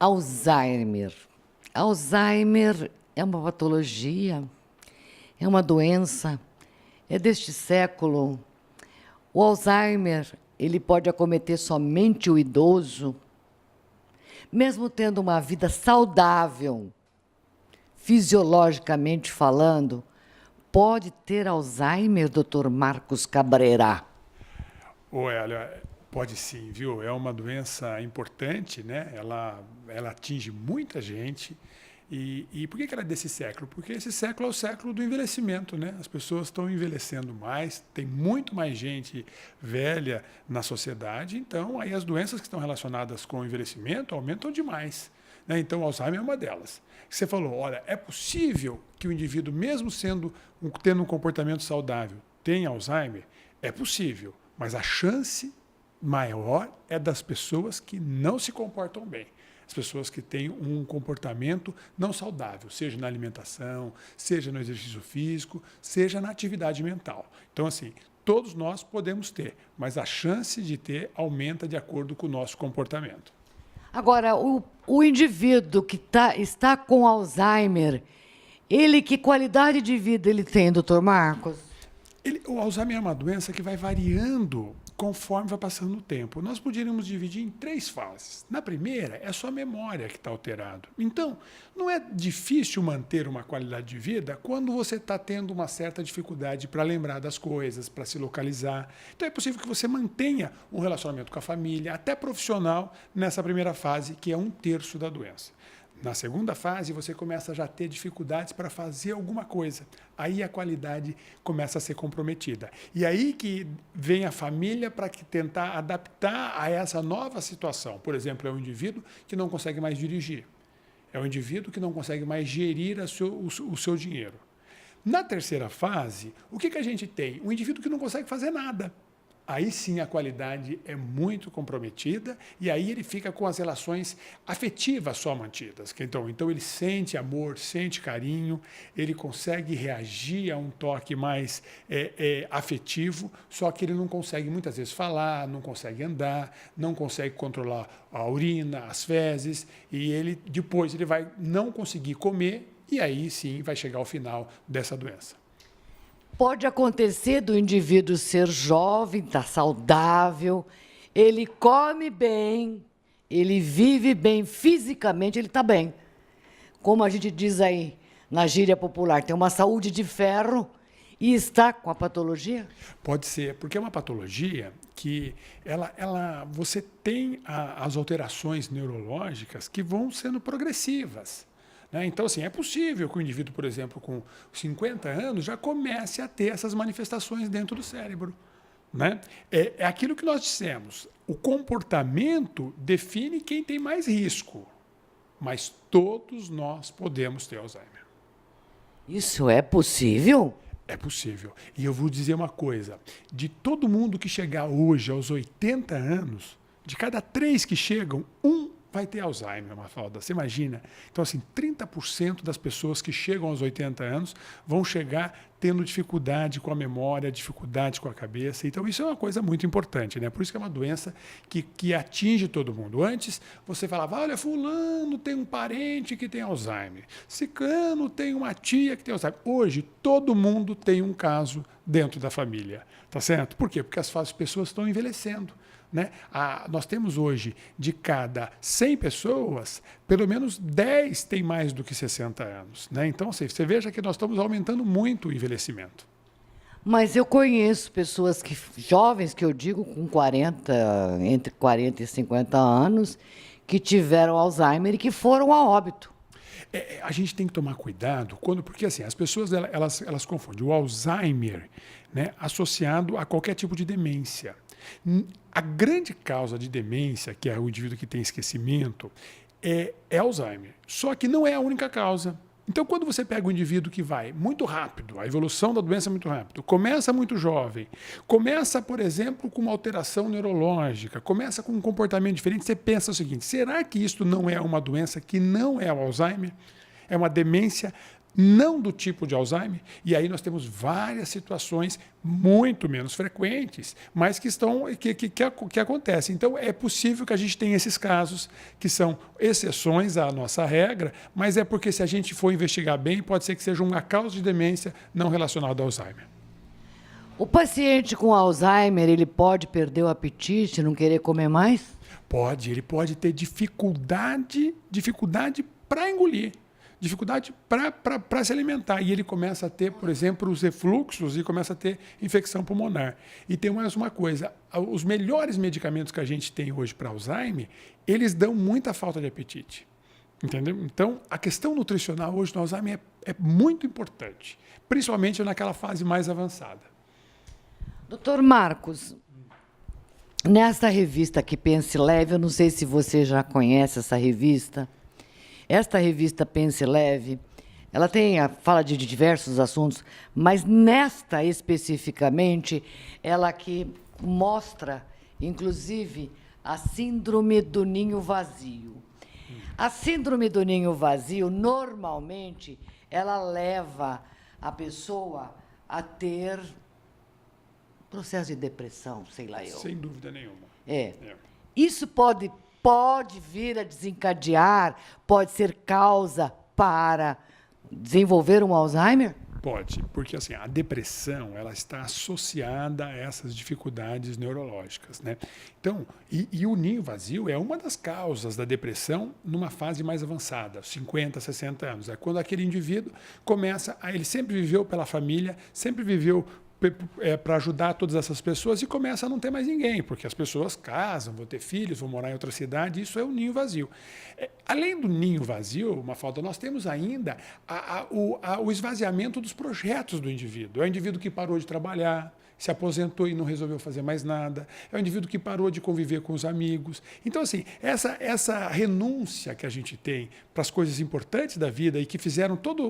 Alzheimer. Alzheimer é uma patologia, é uma doença, é deste século. O Alzheimer, ele pode acometer somente o idoso, mesmo tendo uma vida saudável, fisiologicamente falando, pode ter Alzheimer, doutor Marcos Cabrera? Olha, pode sim, viu? É uma doença importante, né? Ela atinge muita gente. E por que ela é desse século? Porque esse século é o século do envelhecimento, né? As pessoas estão envelhecendo mais, tem muito mais gente velha na sociedade, então aí as doenças que estão relacionadas com o envelhecimento aumentam demais, né? Então o Alzheimer é uma delas. Você falou, olha, é possível que o indivíduo, mesmo tendo um comportamento saudável, tenha Alzheimer? É possível, mas a chance maior é das pessoas que não se comportam bem. As pessoas que têm um comportamento não saudável, seja na alimentação, seja no exercício físico, seja na atividade mental. Então, assim, todos nós podemos ter, mas a chance de ter aumenta de acordo com o nosso comportamento. Agora, o indivíduo que está com Alzheimer, que qualidade de vida ele tem, doutor Marcos? O Alzheimer é uma doença que vai variando conforme vai passando o tempo. Nós poderíamos dividir em 3 fases. Na primeira, é só a memória que está alterada. Então, não é difícil manter uma qualidade de vida quando você está tendo uma certa dificuldade para lembrar das coisas, para se localizar. Então, é possível que você mantenha um relacionamento com a família, até profissional, nessa primeira fase, que é 1/3 da doença. Na segunda fase, você começa já a ter dificuldades para fazer alguma coisa. Aí a qualidade começa a ser comprometida. E aí que vem a família para tentar adaptar a essa nova situação. Por exemplo, é um indivíduo que não consegue mais dirigir. É um indivíduo que não consegue mais gerir o seu dinheiro. Na terceira fase, o que a gente tem? Um indivíduo que não consegue fazer nada. Aí sim a qualidade é muito comprometida e aí ele fica com as relações afetivas só mantidas. Então ele sente amor, sente carinho, ele consegue reagir a um toque mais afetivo, só que ele não consegue muitas vezes falar, não consegue andar, não consegue controlar a urina, as fezes, e depois ele vai não conseguir comer e aí sim vai chegar ao final dessa doença. Pode acontecer do indivíduo ser jovem, está saudável, ele come bem, ele vive bem fisicamente, ele está bem. Como a gente diz aí na gíria popular, tem uma saúde de ferro e está com a patologia? Pode ser, porque é uma patologia que você tem as alterações neurológicas que vão sendo progressivas. Então, assim, é possível que o indivíduo, por exemplo, com 50 anos, já comece a ter essas manifestações dentro do cérebro. É aquilo que nós dissemos. O comportamento define quem tem mais risco, mas todos nós podemos ter Alzheimer. Isso é possível? É possível. E eu vou dizer uma coisa. De todo mundo que chegar hoje aos 80 anos, de cada 3 que chegam, 1 vai ter Alzheimer, Mafalda. Você imagina? Então, assim, 30% das pessoas que chegam aos 80 anos vão chegar tendo dificuldade com a memória, dificuldade com a cabeça. Então, isso é uma coisa muito importante, né? Por isso que é uma doença que atinge todo mundo. Antes, você falava, olha, fulano tem um parente que tem Alzheimer. Ciclano tem uma tia que tem Alzheimer. Hoje, todo mundo tem um caso dentro da família. Tá certo? Por quê? Porque as pessoas estão envelhecendo. Nós temos hoje, de cada 100 pessoas, pelo menos 10 têm mais do que 60 anos. Então, assim, você veja que nós estamos aumentando muito o envelhecimento. Mas eu conheço pessoas jovens, que eu digo, com entre 40 e 50 anos, que tiveram Alzheimer e que foram a óbito. A gente tem que tomar cuidado, porque assim, as pessoas elas confundem o Alzheimer, associado a qualquer tipo de demência. A grande causa de demência, que é o indivíduo que tem esquecimento, é Alzheimer. Só que não é a única causa. Então, quando você pega um indivíduo que vai muito rápido, a evolução da doença é muito rápido, começa muito jovem, começa, por exemplo, com uma alteração neurológica, começa com um comportamento diferente, você pensa o seguinte, será que isso não é uma doença que não é o Alzheimer? É uma demência não do tipo de Alzheimer, e aí nós temos várias situações muito menos frequentes, mas que acontecem. Então, é possível que a gente tenha esses casos que são exceções à nossa regra, mas é porque se a gente for investigar bem, pode ser que seja uma causa de demência não relacionada ao Alzheimer. O paciente com Alzheimer, ele pode perder o apetite, não querer comer mais? Pode, ele pode ter dificuldade para engolir, dificuldade para se alimentar. E ele começa a ter, por exemplo, os refluxos e começa a ter infecção pulmonar. E tem mais uma coisa, os melhores medicamentos que a gente tem hoje para Alzheimer, eles dão muita falta de apetite. Entendeu? Então, a questão nutricional hoje no Alzheimer é muito importante, principalmente naquela fase mais avançada. Doutor Marcos, nesta revista aqui, Pense Leve, eu não sei se você já conhece essa revista. Esta revista Pense Leve, ela fala de diversos assuntos, mas nesta especificamente, ela aqui mostra, inclusive, a síndrome do ninho vazio. A síndrome do ninho vazio, normalmente, ela leva a pessoa a ter processo de depressão, sei lá eu. Sem dúvida nenhuma. Isso pode vir a desencadear, pode ser causa para desenvolver um Alzheimer? Pode, porque assim, a depressão ela está associada a essas dificuldades neurológicas, né? Então, e o ninho vazio é uma das causas da depressão numa fase mais avançada, 50, 60 anos. É quando aquele indivíduo ele sempre viveu pela família, sempre viveu para ajudar todas essas pessoas e começa a não ter mais ninguém, porque as pessoas casam, vão ter filhos, vão morar em outra cidade, isso é o ninho vazio. Além do ninho vazio, Mafalda, nós temos ainda o esvaziamento dos projetos do indivíduo. É o indivíduo que parou de trabalhar, se aposentou e não resolveu fazer mais nada. É o indivíduo que parou de conviver com os amigos. Então, assim, essa renúncia que a gente tem para as coisas importantes da vida e que fizeram toda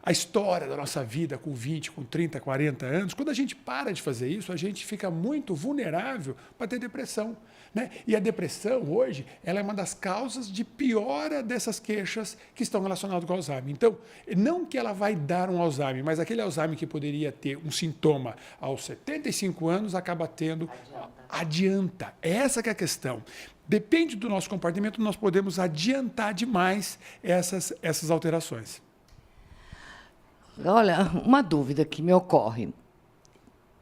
a história da nossa vida com 20, com 30, 40 anos, quando a gente para de fazer isso, a gente fica muito vulnerável para ter depressão. Né? E a depressão, hoje, ela é uma das causas de piora dessas queixas que estão relacionadas com o Alzheimer. Então, não que ela vai dar um Alzheimer, mas aquele Alzheimer que poderia ter um sintoma aos 75 anos, acaba tendo... Adianta. Essa que é a questão. Depende do nosso comportamento, nós podemos adiantar demais essas alterações. Olha, uma dúvida que me ocorre.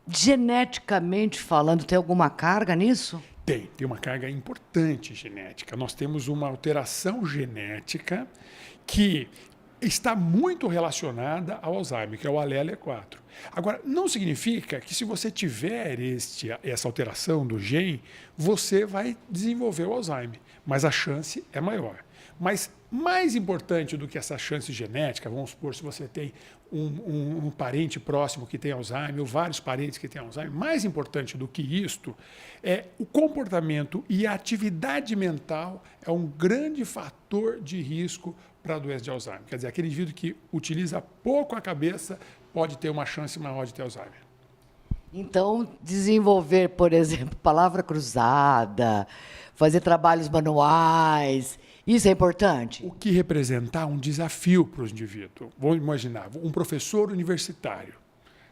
Geneticamente falando, tem alguma carga nisso? Tem uma carga importante genética. Nós temos uma alteração genética que está muito relacionada ao Alzheimer, que é o ALE4. Agora, não significa que se você tiver essa alteração do gene, você vai desenvolver o Alzheimer, mas a chance é maior. Mas mais importante do que essa chance genética, vamos supor, se você tem um parente próximo que tem Alzheimer, ou vários parentes que têm Alzheimer, mais importante do que isto é o comportamento e a atividade mental é um grande fator de risco para a doença de Alzheimer. Quer dizer, aquele indivíduo que utiliza pouco a cabeça pode ter uma chance maior de ter Alzheimer. Então, desenvolver, por exemplo, palavra cruzada, fazer trabalhos manuais, isso é importante? O que representar um desafio para os indivíduos. Vamos imaginar, um professor universitário,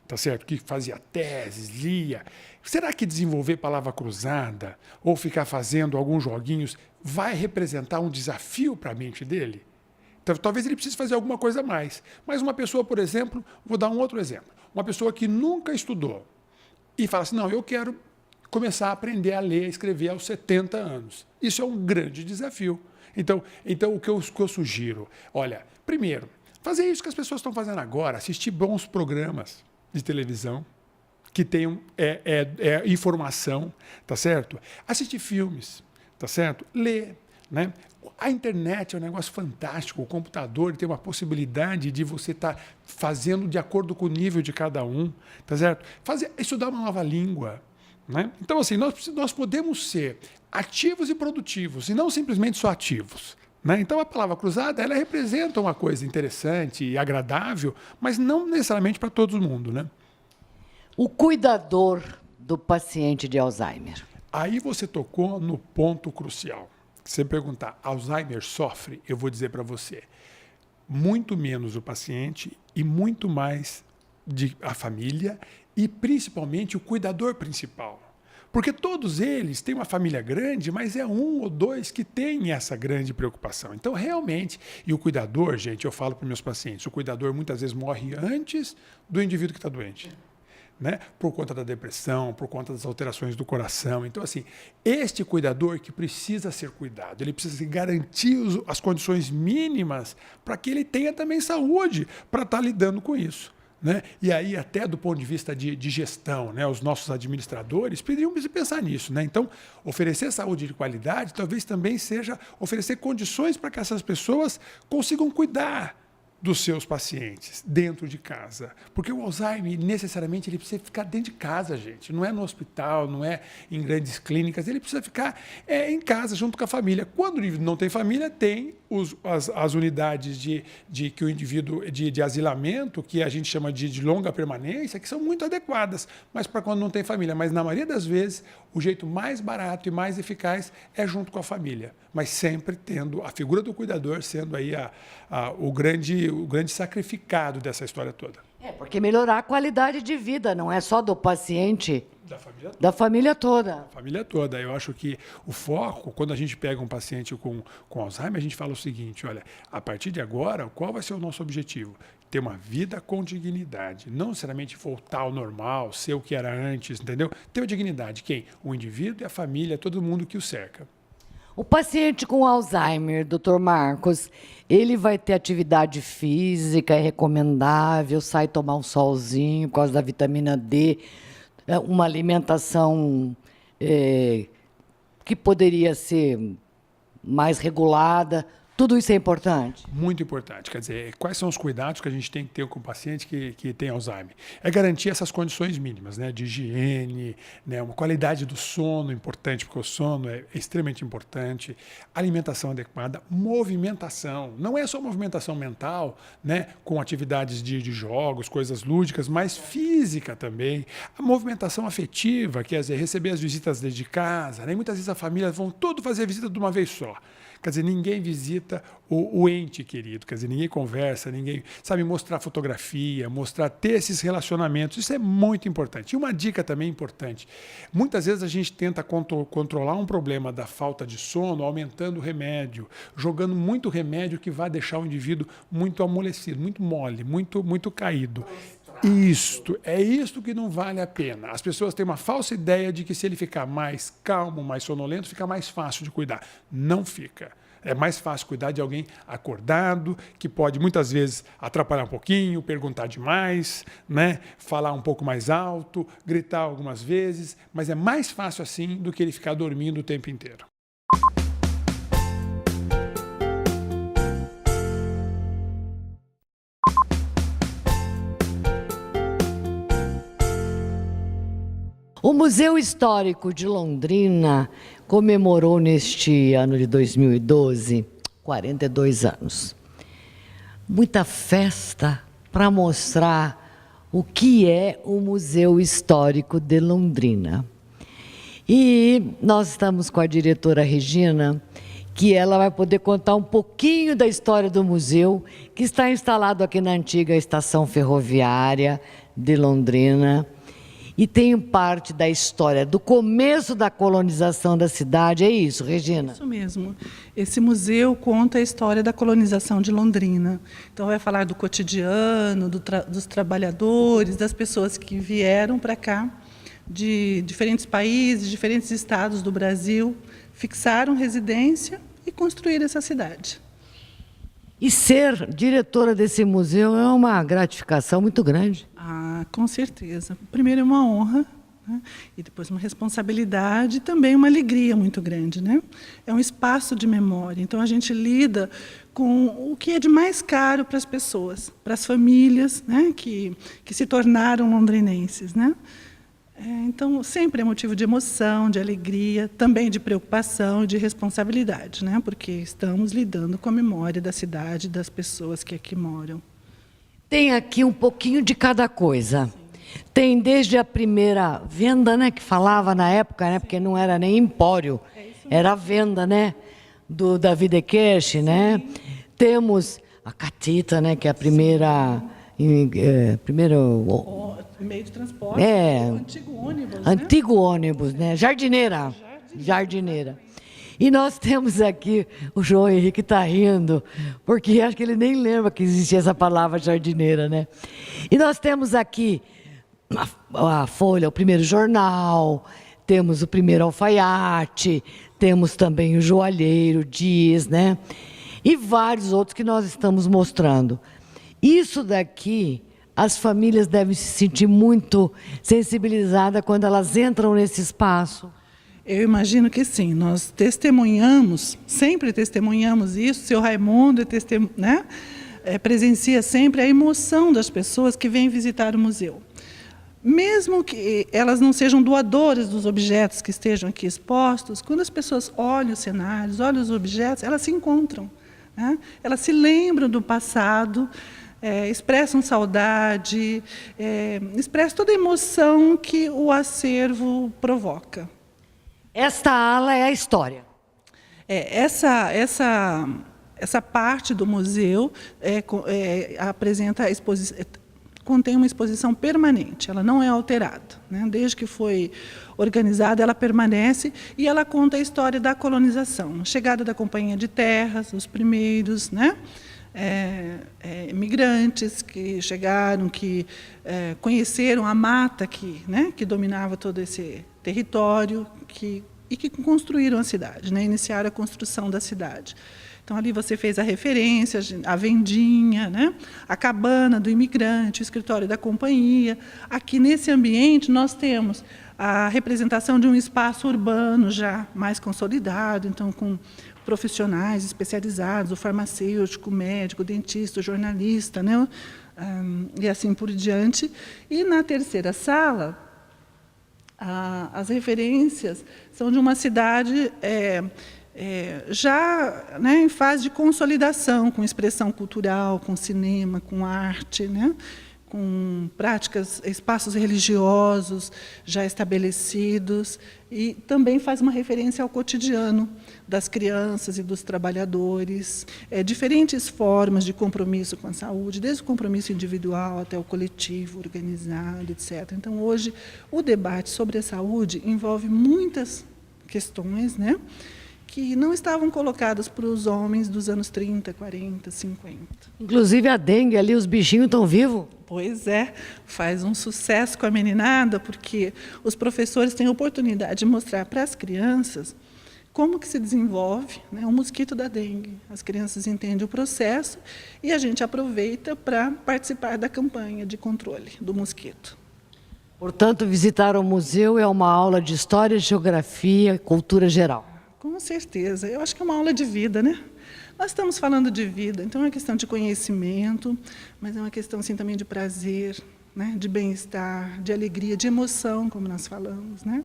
tá certo? Que fazia teses, lia. Será que desenvolver palavra cruzada ou ficar fazendo alguns joguinhos vai representar um desafio para a mente dele? Então, talvez ele precise fazer alguma coisa a mais. Mas uma pessoa, por exemplo, vou dar um outro exemplo. Uma pessoa que nunca estudou e fala assim, não, eu quero começar a aprender a ler e escrever aos 70 anos. Isso é um grande desafio. Então o que eu sugiro? Olha, primeiro, fazer isso que as pessoas estão fazendo agora, assistir bons programas de televisão que tenham informação, tá certo? Assistir filmes, tá certo? Ler, né? A internet é um negócio fantástico, o computador tem uma possibilidade de você estar fazendo de acordo com o nível de cada um, tá certo? Estudar uma nova língua, né? Então, assim, nós podemos ser ativos e produtivos, e não simplesmente só ativos. Né? Então, a palavra cruzada, ela representa uma coisa interessante e agradável, mas não necessariamente para todo mundo. Né? O cuidador do paciente de Alzheimer. Aí você tocou no ponto crucial. Se você perguntar, Alzheimer sofre? Eu vou dizer para você, muito menos o paciente e muito mais a família e principalmente o cuidador principal. Porque todos eles têm uma família grande, mas é um ou dois que têm essa grande preocupação. Então, realmente, e o cuidador, gente, eu falo para meus pacientes, o cuidador muitas vezes morre antes do indivíduo que está doente. Né? Por conta da depressão, por conta das alterações do coração. Então, assim, este cuidador que precisa ser cuidado, ele precisa garantir as condições mínimas para que ele tenha também saúde para estar lidando com isso. Né? E aí, até do ponto de vista de gestão, né? Os nossos administradores poderiam pensar nisso. Né? Então, oferecer saúde de qualidade talvez também seja oferecer condições para que essas pessoas consigam cuidar dos seus pacientes dentro de casa. Porque o Alzheimer, necessariamente, ele precisa ficar dentro de casa, gente. Não é no hospital, não é em grandes clínicas. Ele precisa ficar em casa, junto com a família. Quando o indivíduo não tem família, tem as unidades que o indivíduo de asilamento, que a gente chama de longa permanência, que são muito adequadas, mas para quando não tem família. Mas, na maioria das vezes, o jeito mais barato e mais eficaz é junto com a família. Mas sempre tendo a figura do cuidador sendo aí o grande sacrificado dessa história toda. Porque melhorar a qualidade de vida não é só do paciente, da família toda. Da família toda. Eu acho que o foco, quando a gente pega um paciente com Alzheimer, a gente fala o seguinte, olha, a partir de agora, qual vai ser o nosso objetivo? Ter uma vida com dignidade, não necessariamente voltar ao normal, ser o que era antes, entendeu? Ter dignidade. Quem? O indivíduo e a família, todo mundo que o cerca. O paciente com Alzheimer, doutor Marcos, ele vai ter atividade física, é recomendável, sai tomar um solzinho por causa da vitamina D, uma alimentação que poderia ser mais regulada. Tudo isso é importante? Muito importante. Quer dizer, quais são os cuidados que a gente tem que ter com o paciente que tem Alzheimer? É garantir essas condições mínimas, né? De higiene, né? Uma qualidade do sono importante, porque o sono é extremamente importante, alimentação adequada, movimentação. Não é só movimentação mental, né? Com atividades de jogos, coisas lúdicas, mas física também. A movimentação afetiva, quer dizer, receber as visitas de casa, né? E muitas vezes a família vão tudo fazer a visita de uma vez só. Quer dizer, ninguém visita o ente querido, quer dizer, ninguém conversa, ninguém sabe mostrar fotografia, ter esses relacionamentos, isso é muito importante. E uma dica também importante, muitas vezes a gente tenta controlar um problema da falta de sono aumentando o remédio, jogando muito remédio que vai deixar o indivíduo muito amolecido, muito mole, muito caído. É isto que não vale a pena. As pessoas têm uma falsa ideia de que se ele ficar mais calmo, mais sonolento, fica mais fácil de cuidar. Não fica. É mais fácil cuidar de alguém acordado, que pode muitas vezes atrapalhar um pouquinho, perguntar demais, né? Falar um pouco mais alto, gritar algumas vezes, mas é mais fácil assim do que ele ficar dormindo o tempo inteiro. O Museu Histórico de Londrina comemorou neste ano de 2012 42 anos. Muita festa para mostrar o que é o Museu Histórico de Londrina. E nós estamos com a diretora Regina, que ela vai poder contar um pouquinho da história do museu, que está instalado aqui na antiga estação ferroviária de Londrina. E tem parte da história do começo da colonização da cidade. É isso, Regina? Isso mesmo. Esse museu conta a história da colonização de Londrina. Então, vai falar do cotidiano, dos trabalhadores, das pessoas que vieram para cá, de diferentes países, diferentes estados do Brasil, fixaram residência e construíram essa cidade. E ser diretora desse museu é uma gratificação muito grande. Ah, com certeza. Primeiro é uma honra, né? E depois uma responsabilidade e também uma alegria muito grande, né? É um espaço de memória. Então, a gente lida com o que é de mais caro para as pessoas, para as famílias, né? que se tornaram londrinenses, né? Então, sempre é motivo de emoção, de alegria, também de preocupação e de responsabilidade, né? Porque estamos lidando com a memória da cidade, das pessoas que aqui moram. Tem aqui um pouquinho de cada coisa. Tem desde a primeira venda, né, que falava na época, né, porque não era nem empório, era a venda, né, da Videcash, né? Temos A catita, né, que é a primeira... O meio de transporte, o antigo ônibus, né? Antigo ônibus, né? Jardineira. Jardineira. E nós temos aqui, o João Henrique está rindo, porque acho que ele nem lembra que existia essa palavra jardineira, né? E nós temos aqui a Folha, o primeiro jornal, temos o primeiro alfaiate, temos também o joalheiro, Dias, né? E vários outros que nós estamos mostrando. Isso daqui, as famílias devem se sentir muito sensibilizadas quando elas entram nesse espaço. Eu imagino que sim, nós testemunhamos, sempre testemunhamos isso, o seu Raimundo presencia sempre a emoção das pessoas que vêm visitar o museu. Mesmo que elas não sejam doadoras dos objetos que estejam aqui expostos, quando as pessoas olham os cenários, olham os objetos, elas se encontram, né? Elas se lembram do passado, expressam saudade, expressam toda a emoção que o acervo provoca. Esta ala é a história. Essa parte do museu apresenta contém uma exposição permanente, ela não é alterada, né? Desde que foi organizada, ela permanece e ela conta a história da colonização, a chegada da Companhia de Terras, os primeiros, né? Imigrantes que chegaram, que conheceram a mata que dominava todo esse território e que construíram a cidade, né? Iniciaram a construção da cidade. Então, ali você fez a referência, a vendinha, né? A cabana do imigrante, o escritório da companhia. Aqui, nesse ambiente, nós temos a representação de um espaço urbano já mais consolidado, então, com profissionais especializados, o farmacêutico, o médico, o dentista, o jornalista, né? E assim por diante. E, na terceira sala, as referências são de uma cidade já, né, em fase de consolidação, com expressão cultural, com cinema, com arte, né, com práticas, espaços religiosos já estabelecidos, e também faz uma referência ao cotidiano das crianças e dos trabalhadores, diferentes formas de compromisso com a saúde, desde o compromisso individual até o coletivo, organizado, etc. Então, hoje, o debate sobre a saúde envolve muitas questões, né, que não estavam colocadas para os homens dos anos 30, 40, 50. Inclusive a dengue ali, os bichinhos estão vivos. Pois é, faz um sucesso com a meninada, porque os professores têm a oportunidade de mostrar para as crianças como que se desenvolve, né, o mosquito da dengue. As crianças entendem o processo e a gente aproveita para participar da campanha de controle do mosquito. Portanto, visitar o museu é uma aula de história, geografia, cultura geral. Com certeza. Eu acho que é uma aula de vida, né? Nós estamos falando de vida, então é uma questão de conhecimento, mas é uma questão assim, também de prazer, né? De bem-estar, de alegria, de emoção, como nós falamos, né?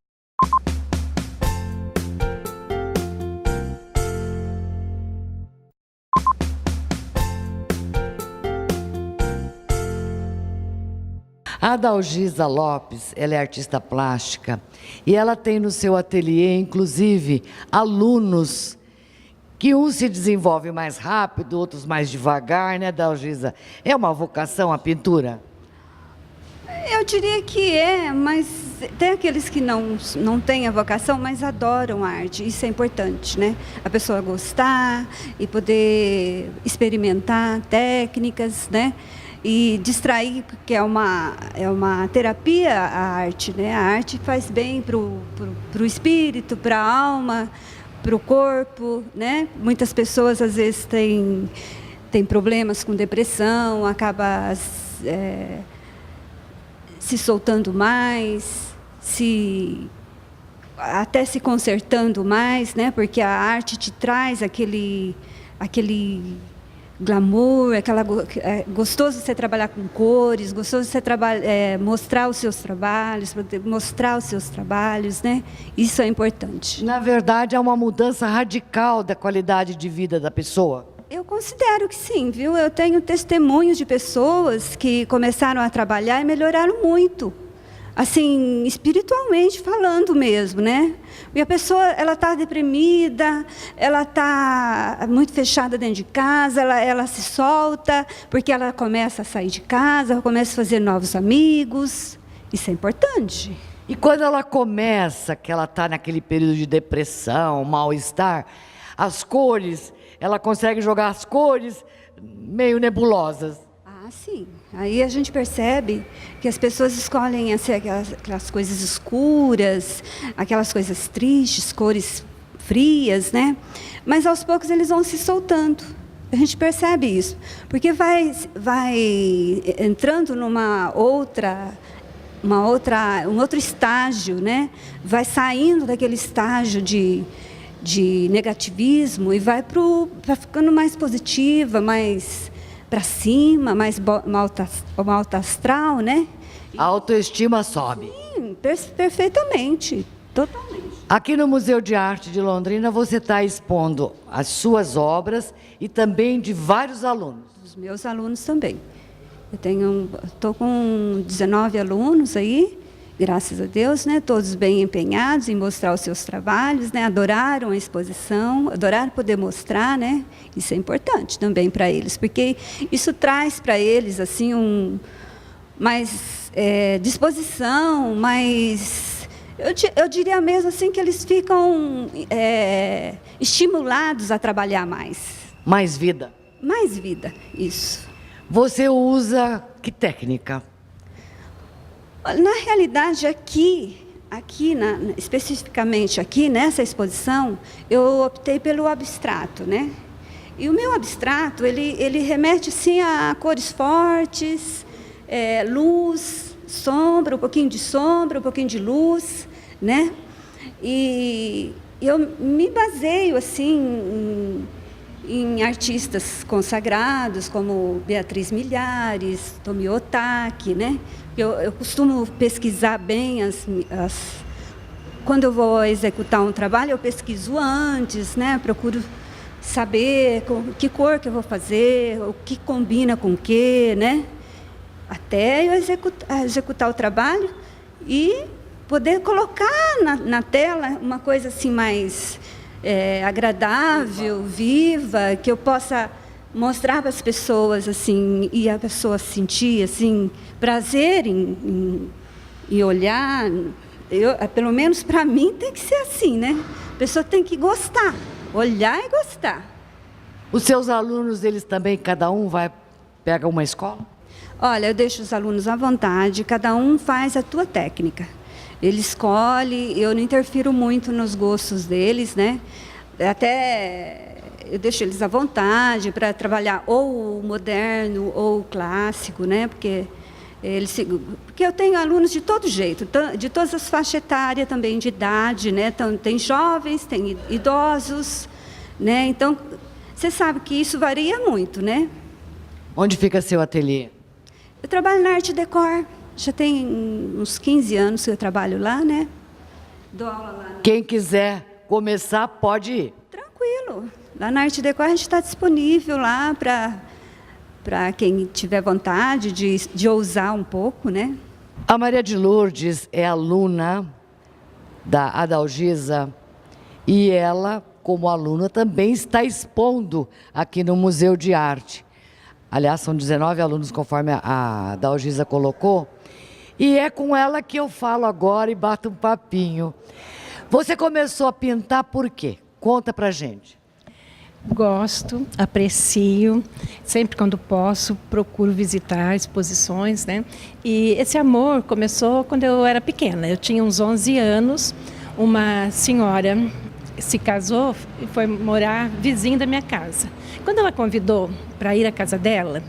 A Dalgisa Lopes, ela é artista plástica e ela tem no seu ateliê, inclusive, alunos que uns se desenvolvem mais rápido, outros mais devagar, né, Dalgisa? É uma vocação a pintura? Eu diria que mas tem aqueles que não têm a vocação, mas adoram a arte. Isso é importante, né? A pessoa gostar e poder experimentar técnicas, né? E distrair, porque é uma terapia a arte, né? A arte faz bem para o espírito, para a alma, para o corpo, né? Muitas pessoas, às vezes, têm problemas com depressão, acaba se soltando mais, até se consertando mais, né? Porque a arte te traz aquele glamour, gostoso você trabalhar com cores, gostoso você mostrar os seus trabalhos, né? Isso é importante. Na verdade, é uma mudança radical da qualidade de vida da pessoa. Eu considero que sim, viu? Eu tenho testemunhos de pessoas que começaram a trabalhar e melhoraram muito. assim, espiritualmente falando mesmo, né? E a pessoa, ela está deprimida, ela está muito fechada dentro de casa, ela se solta, porque ela começa a sair de casa, ela começa a fazer novos amigos. Isso é importante. E quando ela começa, que ela está naquele período de depressão, mal-estar, as cores, ela consegue jogar as cores meio nebulosas. Ah, sim. Aí a gente percebe que as pessoas escolhem assim, aquelas coisas escuras, aquelas coisas tristes, cores frias, né? Mas aos poucos eles vão se soltando. A gente percebe isso, porque vai entrando um outro estágio, né? Vai saindo daquele estágio de negativismo e vai ficando mais positiva, mais para cima, mais alta astral, né? A autoestima sobe. Sim, perfeitamente, totalmente. Aqui no Museu de Arte de Londrina, você está expondo as suas obras e também de vários alunos. Os meus alunos também. Estou com 19 alunos aí, graças a Deus, né? Todos bem empenhados em mostrar os seus trabalhos, né? Adoraram a exposição, adoraram poder mostrar, né? Isso é importante também para eles, porque isso traz para eles assim mais disposição, mais eu diria mesmo assim que eles ficam estimulados a trabalhar mais. Mais vida, isso. Você usa que técnica? Na realidade, especificamente aqui nessa exposição, eu optei pelo abstrato, né? E o meu abstrato, ele remete assim a cores fortes, luz, sombra, um pouquinho de luz, né? E eu me baseio assim em artistas consagrados como Beatriz Milhares, Tomio Otaki, né? Eu costumo pesquisar bem quando eu vou executar um trabalho, eu pesquiso antes, né? Procuro saber que cor que eu vou fazer, o que combina com o que, né? Até eu executar o trabalho e poder colocar na tela uma coisa assim mais agradável, viva, que eu possa mostrar para as pessoas assim e a pessoa sentir assim prazer em olhar. Pelo menos para mim tem que ser assim, né? A pessoa tem que gostar, olhar e gostar. Os seus alunos, eles também, cada um pega uma escola? Olha, eu deixo os alunos à vontade, cada um faz a tua técnica. Ele escolhe, eu não interfiro muito nos gostos deles, né? Até eu deixo eles à vontade para trabalhar ou o moderno ou o clássico, né? Porque eu tenho alunos de todo jeito, de todas as faixas etárias também, de idade, né? Então, tem jovens, tem idosos, né? Então, você sabe que isso varia muito, né? Onde fica seu ateliê? Eu trabalho na Arte Decor. Já tem uns 15 anos que eu trabalho lá, né? Dou aula lá. Quem quiser começar, pode ir. Tranquilo. Lá na Arte Decor a gente está disponível lá para quem tiver vontade de ousar um pouco, né? A Maria de Lourdes é aluna da Adalgisa e ela, como aluna, também está expondo aqui no Museu de Arte. Aliás, são 19 alunos, conforme a Adalgisa colocou. E é com ela que eu falo agora e bato um papinho. Você começou a pintar por quê? Conta pra gente. Gosto, aprecio, sempre quando posso, procuro visitar exposições, né? E esse amor começou quando eu era pequena. Eu tinha uns 11 anos, uma senhora se casou e foi morar vizinha da minha casa. Quando ela convidou para ir à casa dela,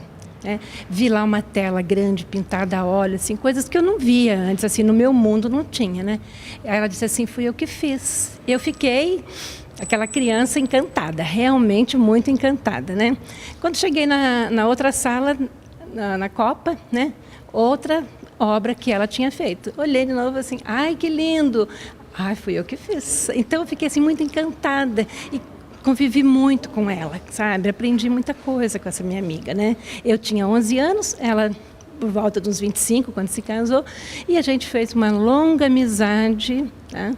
vi lá uma tela grande, pintada a óleo, assim, coisas que eu não via antes, assim, no meu mundo não tinha, né? Aí ela disse assim, fui eu que fiz. Eu fiquei aquela criança encantada, realmente muito encantada, né? Quando cheguei na outra sala, na Copa, né? Outra obra que ela tinha feito. Olhei de novo assim, ai, que lindo! Ai, fui eu que fiz. Então eu fiquei assim muito encantada e convivi muito com ela, sabe? Aprendi muita coisa com essa minha amiga, né? Eu tinha 11 anos, ela por volta dos 25, quando se casou, e a gente fez uma longa amizade, tá?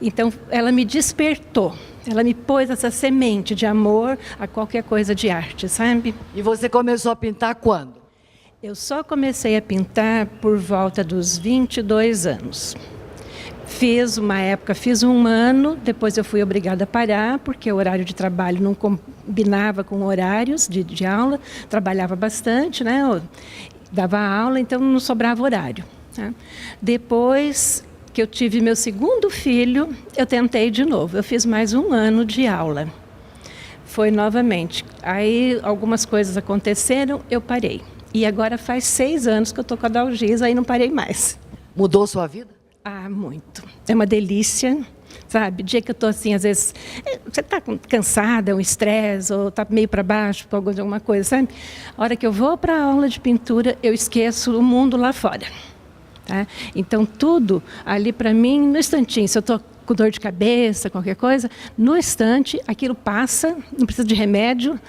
Então, ela me despertou, ela me pôs essa semente de amor a qualquer coisa de arte, sabe? E você começou a pintar quando? Eu só comecei a pintar por volta dos 22 anos. Fiz um ano, depois eu fui obrigada a parar, porque o horário de trabalho não combinava com horários de aula, trabalhava bastante, né? Eu dava aula, então não sobrava horário, tá? Depois que eu tive meu segundo filho, eu tentei de novo, eu fiz mais um ano de aula. Foi novamente, aí algumas coisas aconteceram, eu parei. E agora faz 6 anos que eu estou com a Dalgisa, aí não parei mais. Mudou sua vida? Ah, muito. É uma delícia, sabe? Dia que eu estou assim, às vezes, você está cansada, um estresse, ou está meio para baixo por alguma coisa, sabe? A hora que eu vou para a aula de pintura, eu esqueço o mundo lá fora. Tá? Então, tudo ali para mim, no instantinho, se eu estou com dor de cabeça, qualquer coisa, no instante, aquilo passa, não precisa de remédio,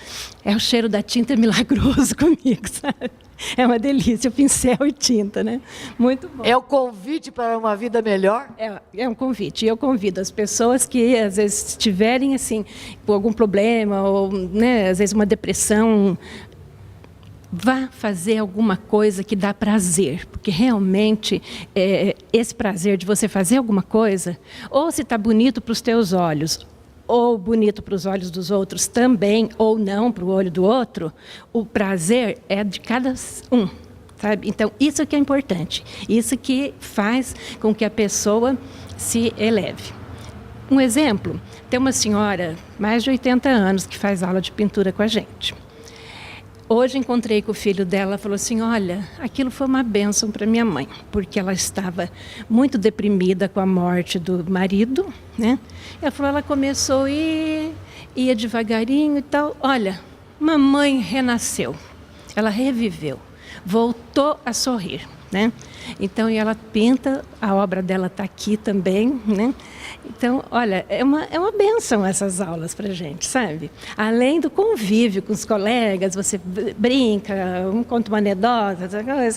é o cheiro da tinta milagroso comigo, sabe? É uma delícia, o pincel e tinta, né? Muito bom. É o convite para uma vida melhor? É um convite. E eu convido as pessoas que, às vezes, estiverem, assim, com algum problema, ou, né, às vezes, uma depressão, vá fazer alguma coisa que dá prazer, porque realmente esse prazer de você fazer alguma coisa, ou se está bonito para os teus olhos, ou bonito para os olhos dos outros também, ou não para o olho do outro, o prazer é de cada um, sabe? Então, isso que é importante, isso que faz com que a pessoa se eleve. Um exemplo, tem uma senhora, mais de 80 anos, que faz aula de pintura com a gente. Hoje encontrei com o filho dela, falou assim, olha, aquilo foi uma bênção para minha mãe, porque ela estava muito deprimida com a morte do marido, né? Ela falou, ela começou a ia devagarinho e tal. Olha, mamãe renasceu, ela reviveu, voltou a sorrir, né? Então, e ela pinta, a obra dela está aqui também, né? Então, olha, é uma bênção essas aulas para a gente, sabe? Além do convívio com os colegas, você brinca, um conta uma anedota,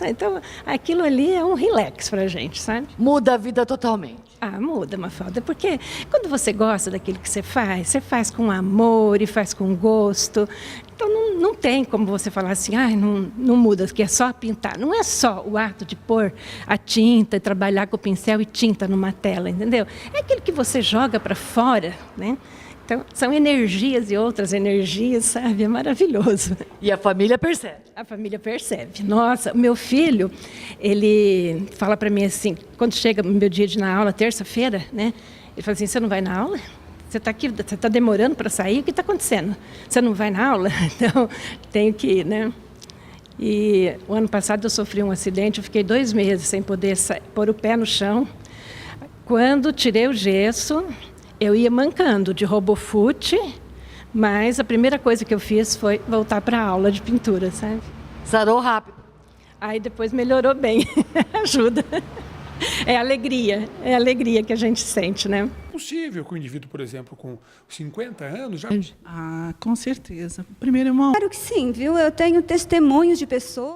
então aquilo ali é um relax para a gente, sabe? Muda a vida totalmente. Ah, muda, Mafalda, porque quando você gosta daquilo que você faz com amor e faz com gosto. Então, não tem como você falar assim, não muda, que é só pintar. Não é só o ato de pôr a tinta, trabalhar com o pincel e tinta numa tela, entendeu? É aquilo que você joga para fora, né? Então, são energias e outras energias, sabe? É maravilhoso. E a família percebe. A família percebe. Nossa, o meu filho, ele fala para mim assim, quando chega o meu dia de ir na aula, terça-feira, né? Ele fala assim, você não vai na aula? Você está aqui, você está demorando para sair? O que está acontecendo? Você não vai na aula? Então, tenho que ir, né? E o ano passado eu sofri um acidente, eu fiquei 2 meses sem poder pôr o pé no chão. Quando tirei o gesso, eu ia mancando de RoboFoot, mas a primeira coisa que eu fiz foi voltar para a aula de pintura, sabe? Sarou rápido. Aí depois melhorou bem, ajuda. É a alegria que a gente sente, né? É possível que o indivíduo, por exemplo, com 50 anos já... Ah, com certeza. Primeiro é uma Claro que sim, viu? Eu tenho testemunhos de pessoas.